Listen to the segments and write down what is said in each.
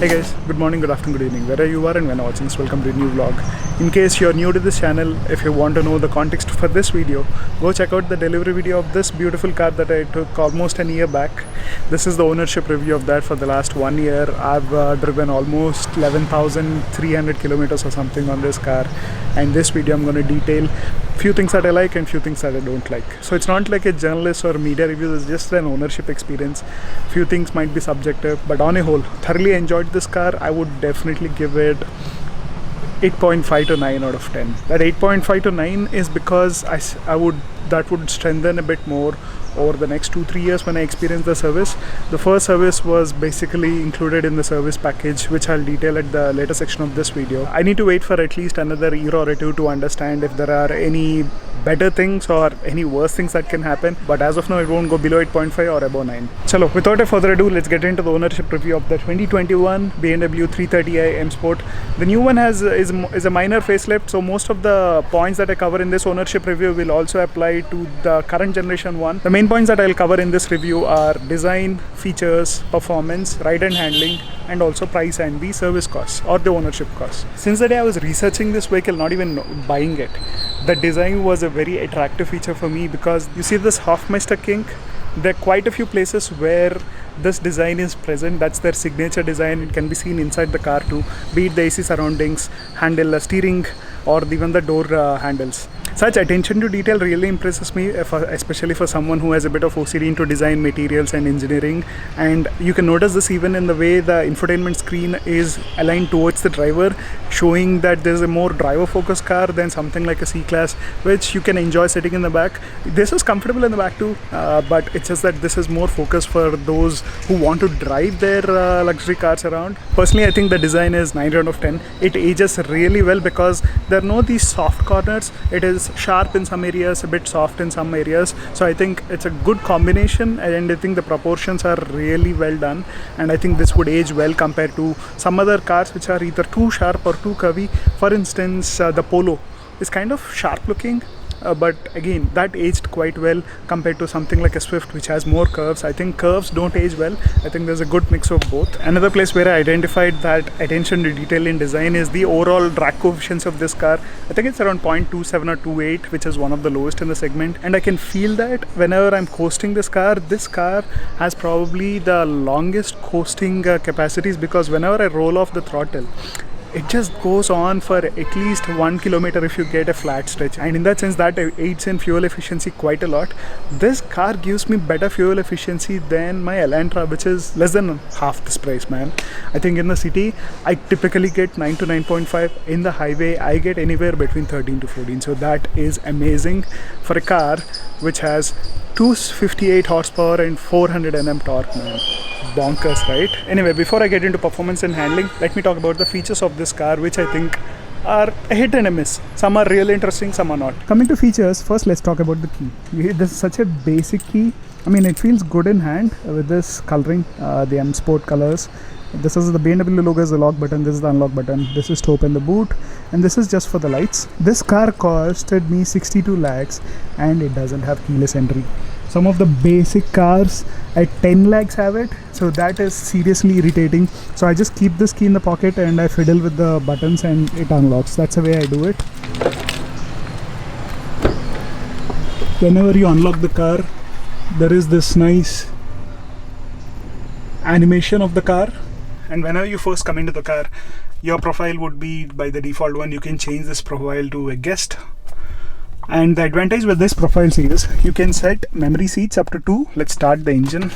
Hey guys, good morning, good afternoon, good evening, wherever you are and when you're watching this, welcome to a new vlog. In case you're new to this channel, if you want to know the context for this video, go check out the delivery video of this beautiful car that I took almost a year back. This is the ownership review of that for the last 1 year. I've driven almost 11,300 kilometers or something on this car, and this video I'm going to detail few things that I like and few things that I don't like. So it's not like a journalist or media review, it's just an ownership experience. Few things might be subjective, but on a whole, thoroughly enjoyed this car. I would definitely give it 8.5 to 9 out of 10. That 8.5 to 9 is because that would strengthen a bit more over the next 2-3 years when I experience the service. The first service was basically included in the service package, which I'll detail at the later section of this video. I need to wait for at least another year or two to understand if there are any better things or any worse things that can happen, but as of now it won't go below 8.5 or above 9. Chalo, without a further ado, let's get into the ownership review of the 2021 BMW 330i M Sport. The new one is a minor facelift, so most of the points that I cover in this ownership review will also apply to the current generation one. The main points that I'll cover in this review are design, features, performance, ride and handling, and also price and the service costs or the ownership costs. Since the day I was researching this vehicle, not even buying it, the design was a very attractive feature for me because you see this Hofmeister kink. There are quite a few places where this design is present. That's their signature design. It can be seen inside the car too, be it the AC surroundings, handle, steering, or even the door handles. Such attention to detail really impresses me, especially for someone who has a bit of OCD into design, materials and engineering. And you can notice this even in the way the infotainment screen is aligned towards the driver, showing that there's a more driver focused car than something like a C-Class, which you can enjoy sitting in the back. This is comfortable in the back too, but it's just that this is more focused for those who want to drive their luxury cars around. Personally, I think the design is 9 out of 10. It ages really well because there are no these soft corners. It is sharp in some areas, a bit soft in some areas. So I think it's a good combination, and I think the proportions are really well done. And I think this would age well compared to some other cars which are either too sharp or too curvy. For instance, the Polo is kind of sharp looking. But again, that aged quite well compared to something like a Swift, which has more curves. I think curves don't age well. I think there's a good mix of both. Another place where I identified that attention to detail in design is the overall drag coefficients of this car. I think it's around 0.27 or 0.28, which is one of the lowest in the segment. And I can feel that whenever I'm coasting this car has probably the longest coasting capacities, because whenever I roll off the throttle, it just goes on for at least 1 kilometer if you get a flat stretch, and in that sense that aids in fuel efficiency quite a lot. This car gives me better fuel efficiency than my Elantra, which is less than half this price, man. I think in the city I typically get 9 to 9.5. In the highway I get anywhere between 13 to 14. So that is amazing for a car which has 258 horsepower and 400 Nm torque, man. Bonkers, right? Anyway, before I get into performance and handling, let me talk about the features of this car, which I think are a hit and a miss. Some are really interesting, some are not. Coming to features, first let's talk about the key. This is such a basic key. I mean, it feels good in hand with this coloring, the M Sport colors. This is the BMW logo is the lock button, this is the unlock button, this is to open the boot, and this is just for the lights. This car costed me 62 lakhs and it doesn't have keyless entry. Some of the basic cars at 10 lakhs have it, so that is seriously irritating. So I just keep this key in the pocket and I fiddle with the buttons and it unlocks. That's the way I do it. Whenever you unlock the car, there is this nice animation of the car, and whenever you first come into the car, your profile would be by the default one. You can change this profile to a guest. And the advantage with this profile is you can set memory seats up to 2. Let's start the engine.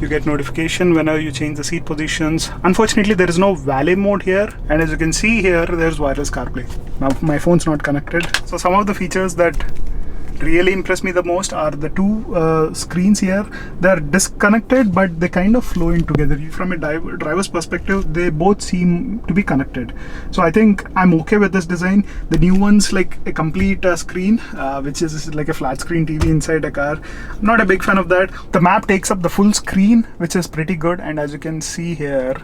You get notification whenever you change the seat positions. Unfortunately, there is no valet mode here, and as you can see here, there's wireless CarPlay. Now my phone's not connected. So some of the features that really impressed me the most are the two screens here. They're disconnected, but they kind of flow in together. From a driver's perspective, they both seem to be connected. So I think I'm okay with this design. The new one's like a complete screen, which is like a flat screen TV inside a car. I'm not a big fan of that. The map takes up the full screen, which is pretty good, and as you can see here,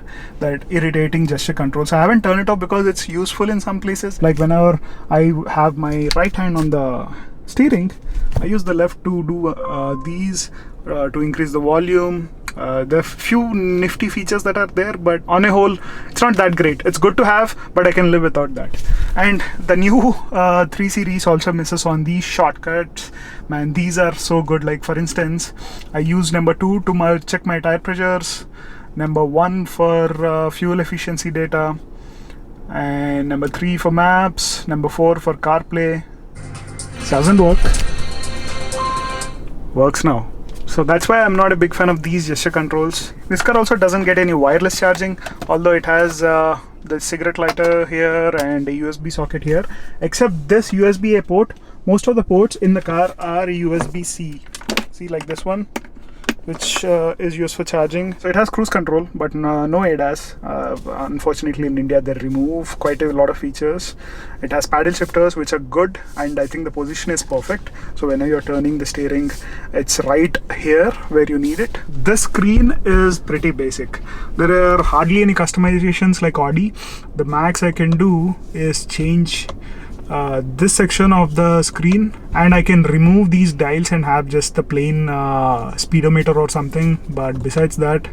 that irritating gesture control. So I haven't turned it off because it's useful in some places. Like whenever I have my right hand on the steering, I use the left to do these to increase the volume, There are few nifty features that are there, but on a whole, it's not that great. It's good to have, but I can live without that. And the new 3 Series also misses on these shortcuts. Man, these are so good. Like for instance, I use number 2 to check my tire pressures, number 1 for fuel efficiency data, and number 3 for maps, number 4 for CarPlay. Doesn't work. Works now. So that's why I'm not a big fan of these gesture controls. This car also doesn't get any wireless charging, although it has the cigarette lighter here and a USB socket here. Except this USB-A port, most of the ports in the car are USB-C. See, like this one, which is used for charging. So it has cruise control, but no ADAS. Unfortunately, in India, they remove quite a lot of features. It has paddle shifters, which are good, and I think the position is perfect. So whenever you're turning the steering, it's right here where you need it. This screen is pretty basic. There are hardly any customizations like Audi. The max I can do is change this section of the screen, and I can remove these dials and have just the plain speedometer or something, but besides that,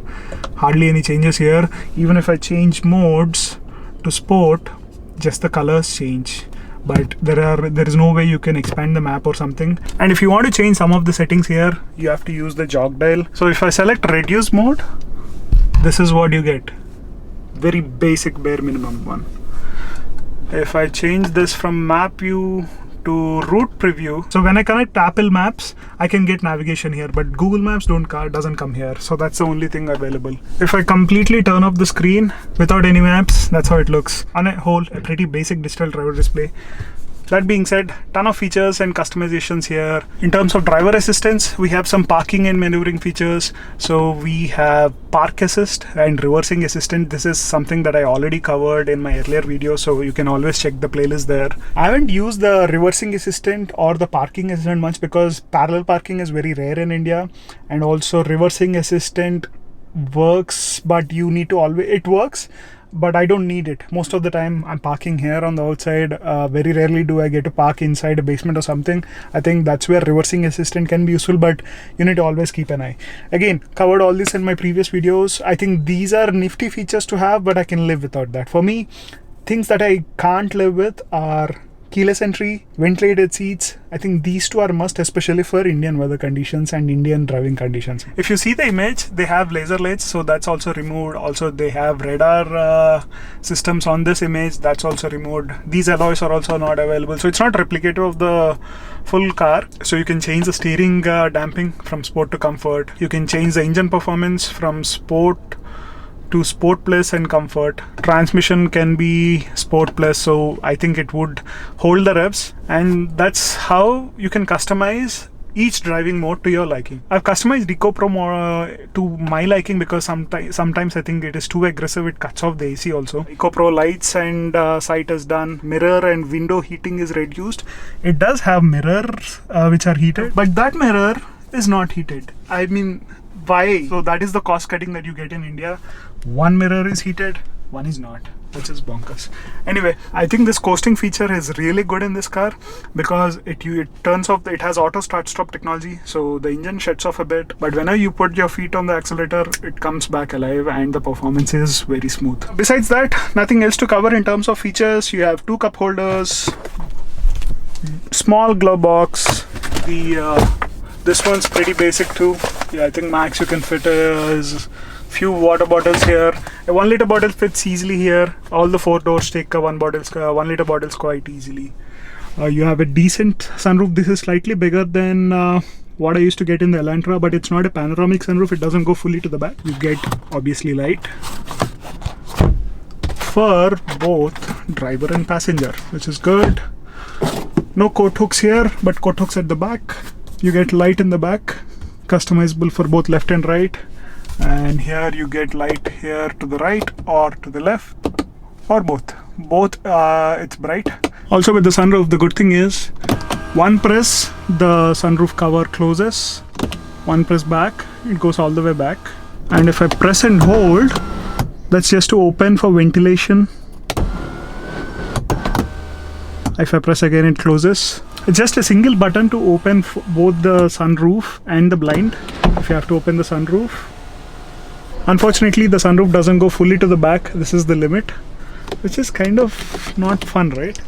hardly any changes here. Even if I change modes to sport, just the colors change, but there is no way you can expand the map or something. And if you want to change some of the settings here, you have to use the jog dial. So if I select reduce mode, this is what you get. Very basic bare minimum one. If I change this from map view to route preview, so when I connect Apple Maps, I can get navigation here, but Google Maps doesn't come here. So that's the only thing available. If I completely turn off the screen without any maps, that's how it looks. On a whole, a pretty basic digital driver display. That being said, ton of features and customizations here. In terms of driver assistance, we have some parking and maneuvering features. So we have park assist and reversing assistant. This is something that I already covered in my earlier video, so you can always check the playlist there. I haven't used the reversing assistant or the parking assistant much because parallel parking is very rare in India, and also reversing assistant works, but you need to always, it works, but I don't need it. Most of the time I'm parking here on the outside. Very rarely do I get to park inside a basement or something. I think that's where reversing assistant can be useful, but you need to always keep an eye. Again, covered all this in my previous videos. I think these are nifty features to have, but I can live without that. For me, things that I can't live with are keyless entry, ventilated seats. I think these two are must, especially for Indian weather conditions and Indian driving conditions. If you see the image, they have laser lights, so that's also removed. Also, they have radar systems on this image, that's also removed. These alloys are also not available, so it's not replicative of the full car. So you can change the steering damping from sport to comfort. You can change the engine performance from sport to Sport Plus and Comfort. Transmission can be Sport Plus, so I think it would hold the revs, and that's how you can customize each driving mode to your liking. I've customized EcoPro to my liking because sometimes I think it is too aggressive. It cuts off the AC also. EcoPro lights and sight is done. Mirror and window heating is reduced. It does have mirrors which are heated, but that mirror is not heated. I mean, why? So that is the cost cutting that you get in India. One mirror is heated, one is not, which is bonkers. Anyway, I think this coasting feature is really good in this car because it turns off, it has auto start stop technology, so the engine shuts off a bit, but whenever you put your feet on the accelerator, it comes back alive and the performance is very smooth. Besides that, nothing else to cover in terms of features. You have 2 cup holders, small glove box. This one's pretty basic too. Yeah, I think max you can fit is few water bottles here. A 1 liter bottle fits easily here. All the 4 doors take a 1 liter bottles quite easily. You have a decent sunroof. This is slightly bigger than what I used to get in the Elantra, but it's not a panoramic sunroof. It doesn't go fully to the back. You get obviously light for both driver and passenger, which is good. No coat hooks here, but coat hooks at the back. You get light in the back, customizable for both left and right. And here you get light here to the right or to the left, or both. It's bright. Also with the sunroof, the good thing is one press, the sunroof cover closes. One press back, it goes all the way back. And if I press and hold, that's just to open for ventilation. If I press again, it closes. It's just a single button to open both the sunroof and the blind. If you have to open the sunroof, Unfortunately, the sunroof doesn't go fully to the back. This is the limit, which is kind of not fun, right?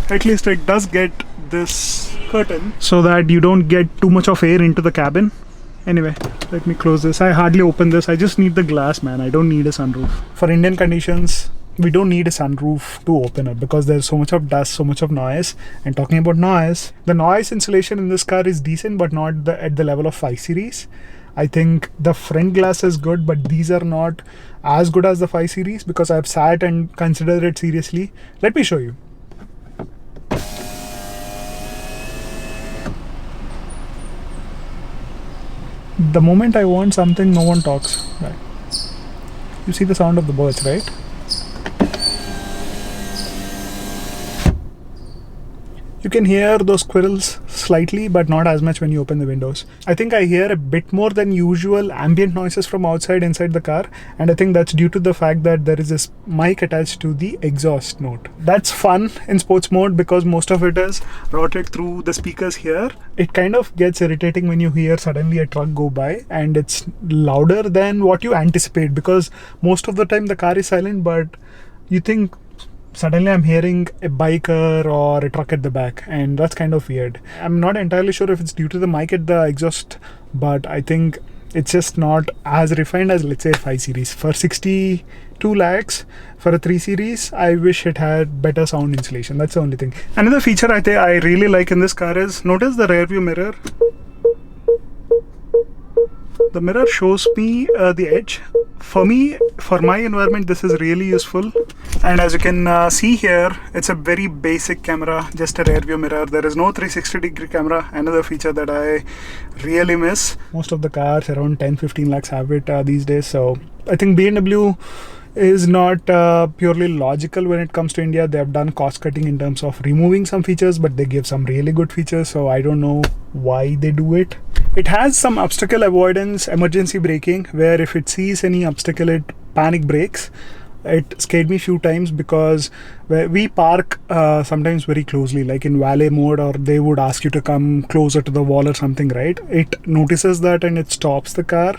At least it does get this curtain so that you don't get too much of air into the cabin. Anyway, let me close this. I hardly open this. I just need the glass, man. I don't need a sunroof. For Indian conditions, we don't need a sunroof to open it because there's so much of dust, so much of noise. And talking about noise, the noise insulation in this car is decent, but not at the level of 5 Series. I think the front glass is good, but these are not as good as the 5 Series because I've sat and considered it seriously. Let me show you. The moment I want something, no one talks. Right. You see the sound of the birds, right? You can hear those squirrels slightly, but not as much when you open the windows. I think I hear a bit more than usual ambient noises from outside inside the car, and I think that's due to the fact that there is this mic attached to the exhaust note. That's fun in sports mode because most of it is routed through the speakers here. It kind of gets irritating when you hear suddenly a truck go by and it's louder than what you anticipate, because most of the time the car is silent, but you think suddenly I'm hearing a biker or a truck at the back, and that's kind of weird. I'm not entirely sure if it's due to the mic at the exhaust, but I think it's just not as refined as, let's say, 5 Series. For 62 lakhs for a 3 Series, I wish it had better sound insulation. That's the only thing. Another feature I think I really like in this car is, notice the rear view mirror. The mirror shows me the edge. For me, for my environment, this is really useful. And as you can see here, it's a very basic camera, just a rear view mirror. There is no 360-degree camera, another feature that I really miss. Most of the cars around 10-15 lakhs have it these days. So I think BMW is not purely logical when it comes to India. They have done cost cutting in terms of removing some features, but they give some really good features, so I don't know why they do it. It has some obstacle avoidance, emergency braking, where if it sees any obstacle, it panic brakes. It scared me few times because we park sometimes very closely, like in valet mode, or they would ask you to come closer to the wall or something, right? It notices that and it stops the car.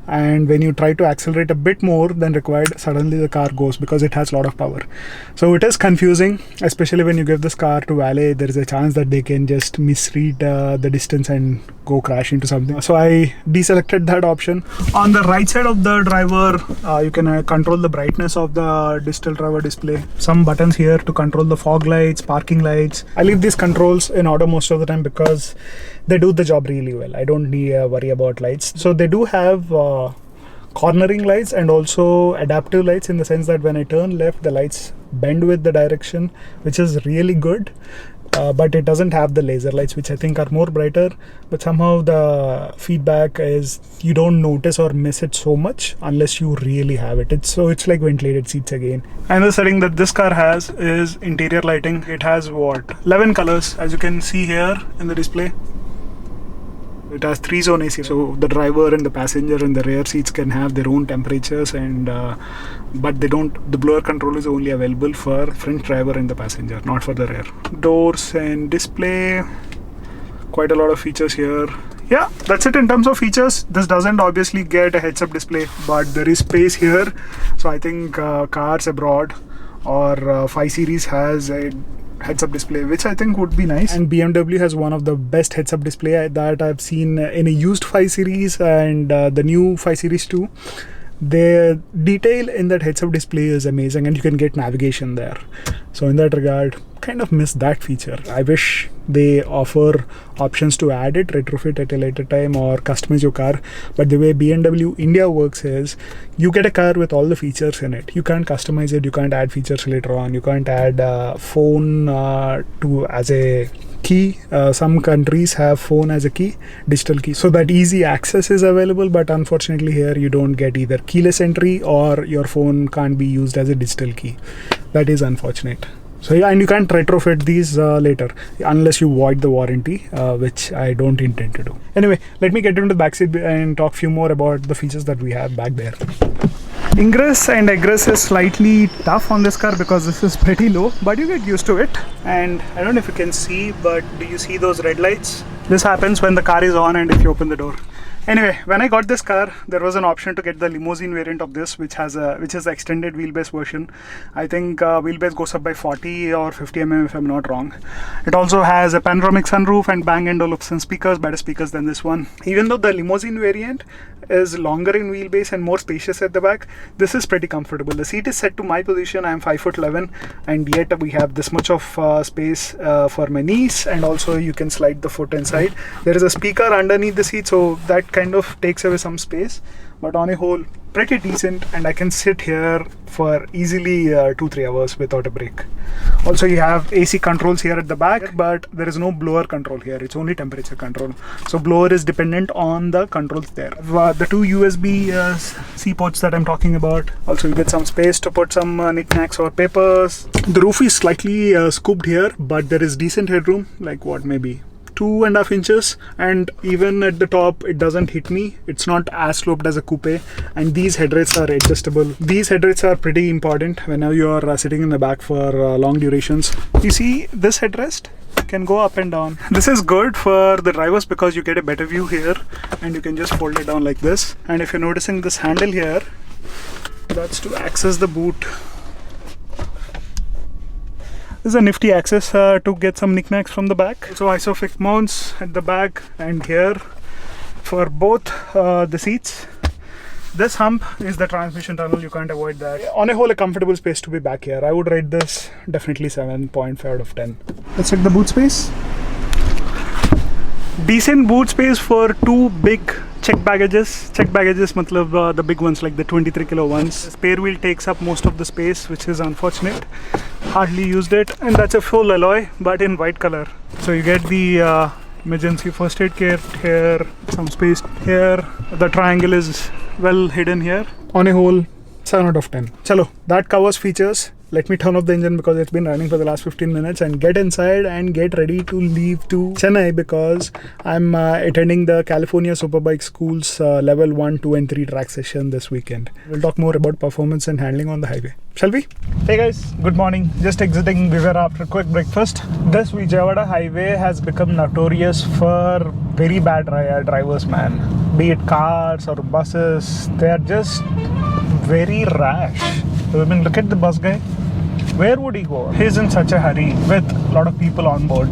And when you try to accelerate a bit more than required, suddenly the car goes because it has a lot of power. So it is confusing, especially when you give this car to valet. There is a chance that they can just misread the distance and go crash into something. So I deselected that option. On the right side of the driver, you can control the brightness of the digital driver display. Some buttons here to control the fog lights, parking lights. I leave these controls in order most of the time because they do the job really well. I don't need worry about lights. So they do have cornering lights and also adaptive lights, in the sense that when I turn left, the lights bend with the direction, which is really good. But it doesn't have the laser lights, which I think are more brighter, but somehow the feedback is you don't notice or miss it so much unless you really have it. It's like ventilated seats again. Another setting that this car has is interior lighting. It has what, 11 colors, as you can see here in the display. It has 3-zone AC, so the driver and the passenger and the rear seats can have their own temperatures, and but they don't. The blower control is only available for front driver and the passenger, not for the rear. Doors and display, quite a lot of features here. Yeah, that's it in terms of features. This doesn't obviously get a heads-up display, but there is space here. So I think cars abroad or 5 Series has a heads-up display, which I think would be nice. And BMW has one of the best heads-up display that I've seen in a used 5 Series and the new 5 Series too. The detail in that heads-up display is amazing, and you can get navigation there. So in that regard, kind of miss that feature. I wish they offer options to add it, retrofit at a later time, or customize your car. But the way BMW India works is you get a car with all the features in it. You can't customize it, you can't add features later on, you can't add phone to as a key. Some countries have phone as a key, digital key, so that easy access is available, but unfortunately here you don't get either keyless entry or your phone can't be used as a digital key. That is unfortunate. So yeah, and you can't retrofit these later unless you void the warranty, which I don't intend to do. Anyway, let me get into the backseat and talk few more about the features that we have back there. Ingress and egress is slightly tough on this car because this is pretty low, but you get used to it. And I don't know if you can see, but do you see those red lights? This happens when the car is on and if you open the door. Anyway, when I got this car, there was an option to get the limousine variant of this, which is the extended wheelbase version. I think wheelbase goes up by 40 or 50 mm if I'm not wrong. It also has a panoramic sunroof and Bang & Olufsen speakers, better speakers than this one. Even though the limousine variant is longer in wheelbase and more spacious at the back, this is pretty comfortable. The seat is set to my position. I am 5'11", and yet we have this much of space for my knees, and also you can slide the foot inside. There is a speaker underneath the seat, so that kind of takes away some space, but on a whole pretty decent, and I can sit here for easily 2-3 hours without a break. Also, you have AC controls here at the back, but there is no blower control here. It's only temperature control, so blower is dependent on the controls there. The two USB C ports that I'm talking about. Also, you get some space to put some knickknacks or papers. The roof is slightly scooped here, but there is decent headroom, like what, maybe 2.5 inches, and even at the top it doesn't hit me. It's not as sloped as a coupe, and these headrests are adjustable. These headrests are pretty important whenever you are sitting in the back for long durations. You see, this headrest can go up and down. This is good for the drivers because you get a better view here, and you can just fold it down like this. And if you're noticing this handle here, that's to access the boot. This is a nifty access to get some knickknacks from the back. So isofix mounts at the back and here for both the seats. This hump is the transmission tunnel, you can't avoid that. On a whole, a comfortable space to be back here. I would rate this definitely 7.5 out of 10. Let's check the boot space. Decent boot space for two big check baggages. Check baggages matlab the big ones, like the 23 kilo ones. The spare wheel takes up most of the space, which is unfortunate. Hardly used it, and that's a full alloy but in white color. So you get the emergency first aid kit here, some space here. The triangle is well hidden here. On a whole, 7 out of 10. Chalo, that covers features. Let me turn off the engine because it's been running for the last 15 minutes, and get inside and get ready to leave to Chennai because I'm attending the California Superbike School's level 1, 2 and 3 track session this weekend. We'll talk more about performance and handling on the highway. Shall we? Hey guys, good morning. Just exiting Vivera after a quick breakfast. This Vijayawada highway has become notorious for very bad drivers, man. Be it cars or buses, they are just very rash. I mean, look at the bus guy. Where would he go? He's in such a hurry with a lot of people on board.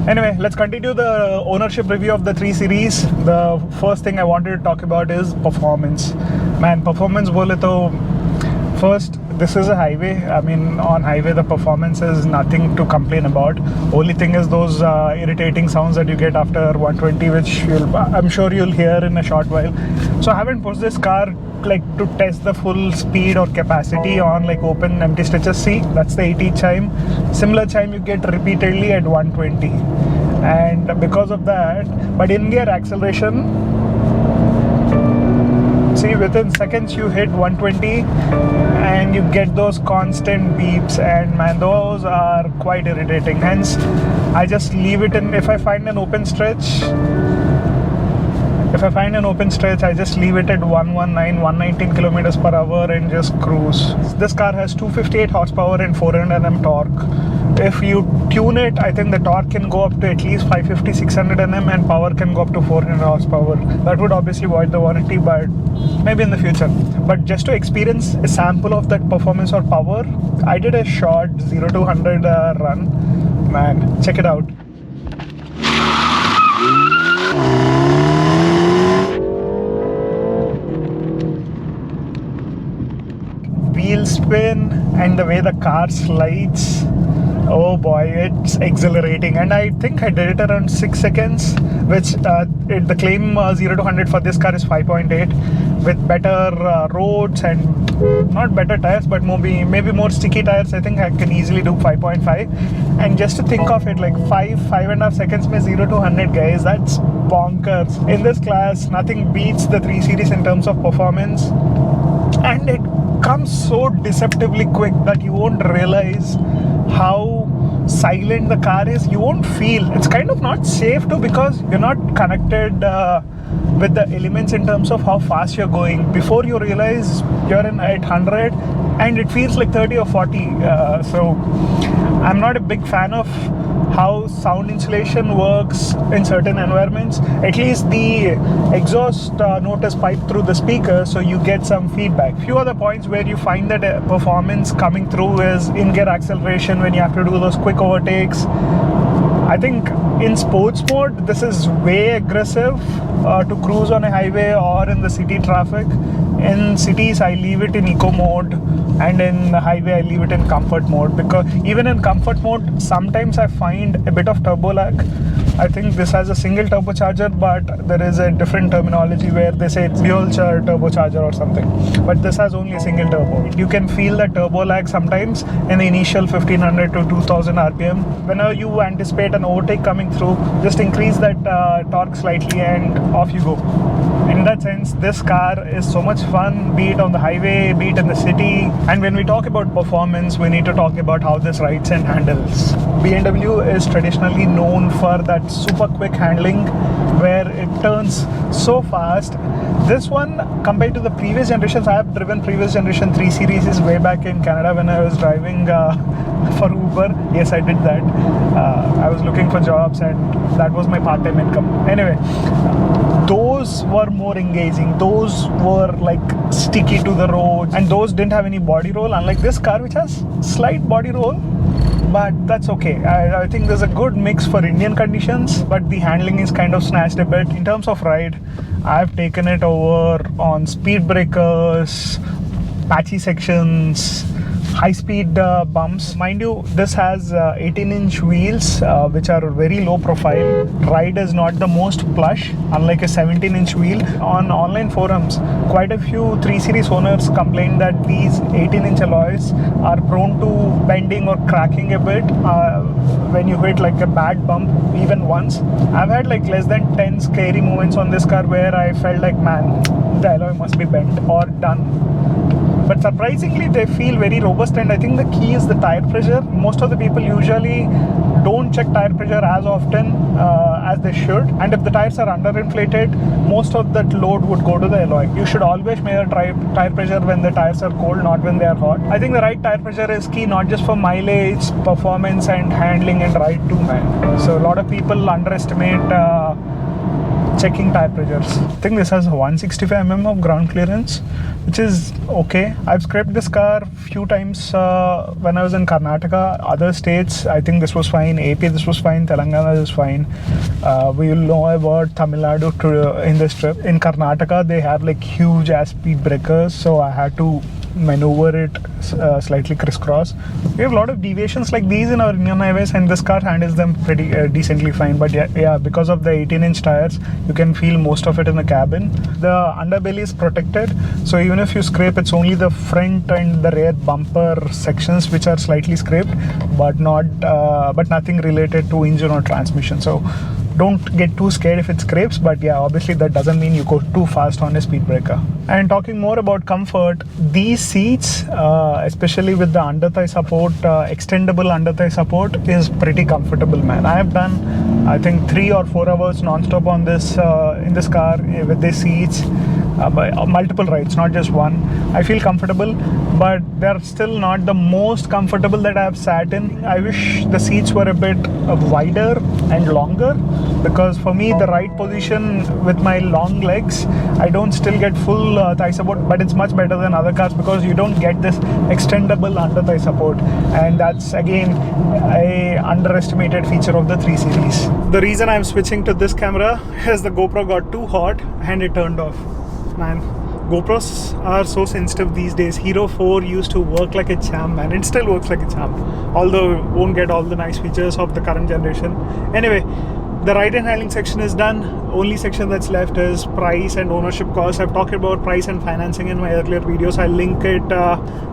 Anyway, let's continue the ownership review of the 3 Series. The first thing I wanted to talk about is performance. Man, performance bole to first, this is a highway. I mean, on highway the performance is nothing to complain about. Only thing is those irritating sounds that you get after 120, which I'm sure you'll hear in a short while. So I haven't pushed this car like to test the full speed or capacity on like open empty stretches. See, that's the 80 chime. Similar chime you get repeatedly at 120, and because of that, but in gear acceleration, see, within seconds you hit 120 and you get those constant beeps, and man, those are quite irritating. Hence, I just leave it in. If I find an open stretch, I just leave it at 119 kilometers per hour and just cruise. This car has 258 horsepower and 400 Nm torque. If you tune it, I think the torque can go up to at least 550-600 Nm and power can go up to 400 horsepower. That would obviously void the warranty, but maybe in the future. But just to experience a sample of that performance or power, I did a short 0 to 100 run. Man, check it out. Wheel spin and the way the car slides, oh boy, it's exhilarating. And I think I did it around 6 seconds, which the claim 0 to 100 for this car is 5.8 with better roads and not better tires, but maybe more sticky tires. I think I can easily do 5.5. And just to think of it, like 5.5 seconds में 0 to 100, guys, that's bonkers. In this class, nothing beats the 3 Series in terms of performance, and it comes so deceptively quick that you won't realize how silent the car is. You won't feel. It's kind of not safe too because you're not connected with the elements in terms of how fast you're going. Before you realize you're in 800 and it feels like 30 or 40. So I'm not a big fan of how sound insulation works in certain environments. At least the exhaust note is piped through the speaker, so you get some feedback. Few other points where you find that performance coming through is in-gear acceleration when you have to do those quick overtakes. I think in sports mode, this is way aggressive to cruise on a highway or in the city traffic. In cities, I leave it in eco mode, and in the highway, I leave it in comfort mode, because even in comfort mode, sometimes I find a bit of turbo lag. I think this has a single turbocharger, but there is a different terminology where they say it's dual turbocharger or something. But this has only a single turbo. You can feel the turbo lag sometimes in the initial 1500 to 2000 RPM. Whenever you anticipate an overtake coming through, just increase that torque slightly and off you go. In that sense, this car is so much fun, be it on the highway, be it in the city. And when we talk about performance, we need to talk about how this rides and handles. BMW is traditionally known for that super quick handling where it turns so fast. This one, compared to the previous generations, I have driven previous generation 3 Series way back in Canada when I was driving for Uber. Yes, I did that. I was looking for jobs and that was my part-time income. Anyway, those were more engaging. Those were like sticky to the road, and those didn't have any body roll, unlike this car which has slight body roll. But that's okay. I think there's a good mix for Indian conditions, but the handling is kind of snatched a bit. In terms of ride, I've taken it over on speed breakers, patchy sections, high-speed bumps. Mind you, this has 18-inch wheels, which are very low profile. Ride is not the most plush, unlike a 17-inch wheel. On online forums, quite a few 3 Series owners complained that these 18-inch alloys are prone to bending or cracking a bit when you hit like a bad bump even once. I've had like less than 10 scary moments on this car where I felt like, man, the alloy must be bent or done. But surprisingly, they feel very robust, and I think the key is the tire pressure. Most of the people usually don't check tire pressure as often as they should, and if the tires are underinflated, most of that load would go to the alloy. You should always measure tire pressure when the tires are cold, not when they are hot. I think the right tire pressure is key, not just for mileage, performance and handling and ride too, man. So a lot of people underestimate checking tire pressures. I think this has 165 mm of ground clearance, which is okay. I've scraped this car few times when I was in Karnataka. Other states, I think this was fine. AP, this was fine. Telangana, this was fine. We will know about Tamil Nadu in this trip. In Karnataka, they have like huge ass speed breakers, so I had to maneuver it slightly crisscross. We have a lot of deviations like these in our Indian highways, and this car handles them pretty decently fine. But yeah, because of the 18-inch tires, you can feel most of it in the cabin. The underbelly is protected, so even if you scrape, it's only the front and the rear bumper sections which are slightly scraped, but nothing related to engine or transmission. So don't get too scared if it scrapes, but yeah, obviously that doesn't mean you go too fast on a speed breaker. And talking more about comfort, these seats, especially with the under thigh support, extendable under thigh support, is pretty comfortable, man. I have done, I think 3 or 4 hours non-stop on this in this car with these seats. Multiple rides, not just one. I feel comfortable, but they're still not the most comfortable that I have sat in. I wish the seats were a bit wider and longer, because for me the right position with my long legs, I don't still get full thigh support, but it's much better than other cars because you don't get this extendable under thigh support, and that's again a underestimated feature of the 3 Series. The reason I'm switching to this camera is the GoPro got too hot and it turned off. Man, GoPros are so sensitive these days. Hero 4 used to work like a champ, man. It still works like a champ, although it won't get all the nice features of the current generation. Anyway, the ride and handling section is done. Only section that's left is price and ownership cost. I've talked about price and financing in my earlier videos. I'll link it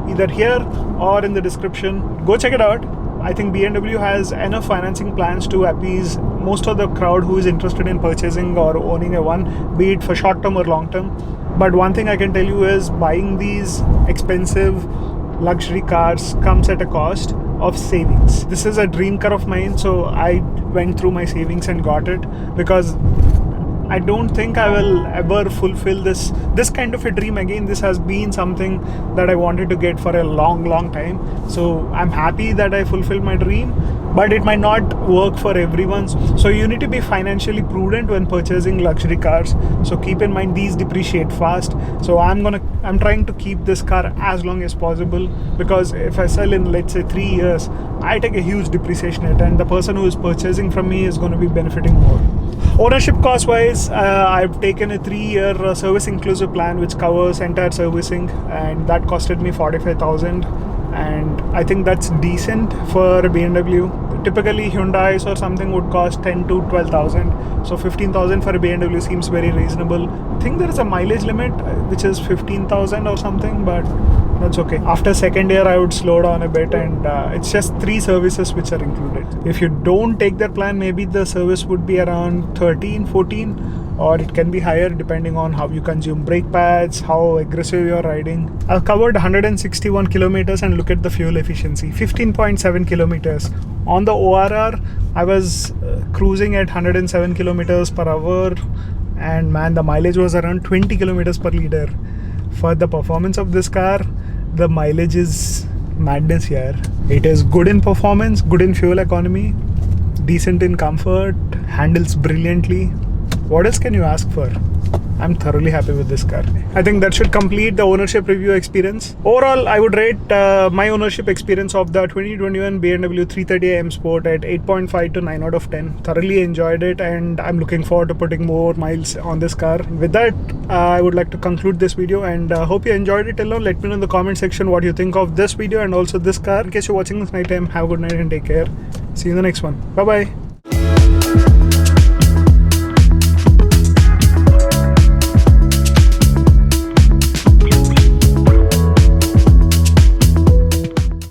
either here or in the description. Go check it out. I think BMW has enough financing plans to appease most of the crowd who is interested in purchasing or owning a one, be it for short term or long term. But one thing I can tell you is buying these expensive luxury cars comes at a cost of savings. This is a dream car of mine, so I went through my savings and got it, because I don't think I will ever fulfill this kind of a dream again. This has been something that I wanted to get for a long time. So I'm happy that I fulfilled my dream. but it might not work for everyone. So you need to be financially prudent when purchasing luxury cars. So keep in mind these depreciate fast. So I'm trying to keep this car as long as possible, because if I sell in, let's say, 3 years, I take a huge depreciation hit, and the person who is purchasing from me is going to be benefiting more. Ownership cost wise, I've taken a 3-year service inclusive plan which covers entire servicing, and that costed me 45,000, and I think that's decent for a BMW. Typically Hyundai's or something would cost 10 to 12,000, so 15,000 for a BMW seems very reasonable. I think there is a mileage limit which is 15,000 or something, but that's okay. After second year I would slow down a bit, and it's just 3 services which are included. If you don't take that plan, maybe the service would be around 13, 14, or it can be higher depending on how you consume brake pads, how aggressive you're riding. I've covered 161 kilometers, and look at the fuel efficiency, 15.7 kilometers. On the ORR, I was cruising at 107 kilometers per hour, and man, the mileage was around 20 kilometers per liter. For the performance of this car, the mileage is madness here. It is good in performance, good in fuel economy, decent in comfort, handles brilliantly. What else can you ask for? I'm thoroughly happy with this car. I think that should complete the ownership review experience. Overall, I would rate my ownership experience of the 2021 BMW 330i M Sport at 8.5 to 9 out of 10. Thoroughly enjoyed it, and I'm looking forward to putting more miles on this car. With that, I would like to conclude this video, and hope you enjoyed it till now. Let me know in the comment section what you think of this video and also this car. In case you're watching this night time, have a good night and take care. See you in the next one. Bye bye.